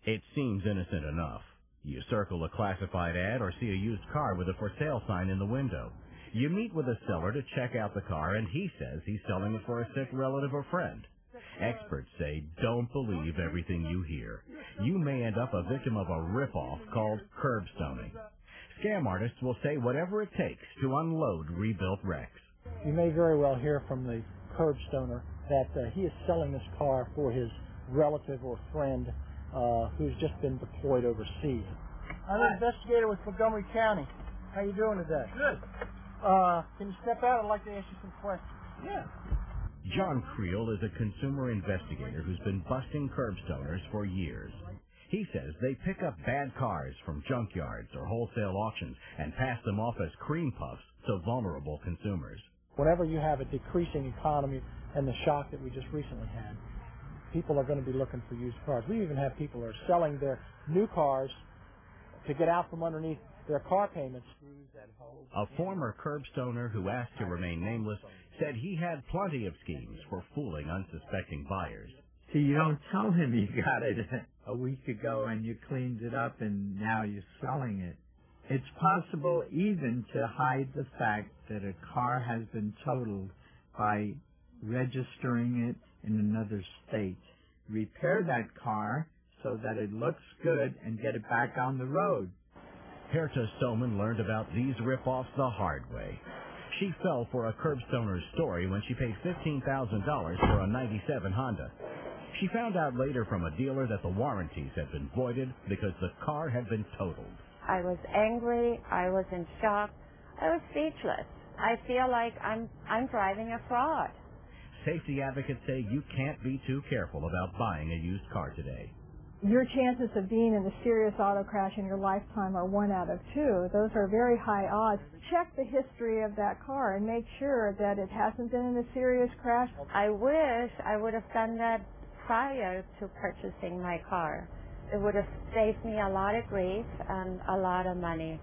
It seems innocent enough. You circle a classified ad or see a used car with a for sale sign in the window. You meet with a seller to check out the car, and he says he's selling it for a sick relative or friend. Experts say don't believe everything you hear. You may end up a victim of a ripoff called curbstoning. Scam artists will say whatever it takes to unload rebuilt wrecks. You may very well hear from the curbstoner that he is selling this car for his relative or friend who's just been deployed overseas. I'm an investigator with Montgomery County. How you doing today? Good. Can you step out? I'd like to ask you some questions. Yeah. John Creel is a consumer investigator who's been busting curbstoners for years. He says they pick up bad cars from junkyards or wholesale auctions and pass them off as cream puffs to vulnerable consumers. Whenever you have a decreasing economy and the shock that we just recently had, people are going to be looking for used cars. We even have people who are selling their new cars to get out from underneath their car payments. A former curbstoner who asked to remain nameless said he had plenty of schemes for fooling unsuspecting buyers. See, you don't tell him you got it a week ago and you cleaned it up and now you're selling it. It's possible even to hide the fact that a car has been totaled by registering it in another state. Repair that car so that it looks good and get it back on the road. Herta Stoneman learned about these rip-offs the hard way. She fell for a curbstoner's story when she paid $15,000 for a '97 Honda. She found out later from a dealer that the warranties had been voided because the car had been totaled. I was angry. I was in shock. I was speechless. I feel like I'm driving a fraud. Safety advocates say you can't be too careful about buying a used car today. Your chances of being in a serious auto crash in your lifetime are 1 out of 2. Those are very high odds. Check the history of that car and make sure that it hasn't been in a serious crash. I wish I would have done that prior to purchasing my car. It would have saved me a lot of grief and a lot of money.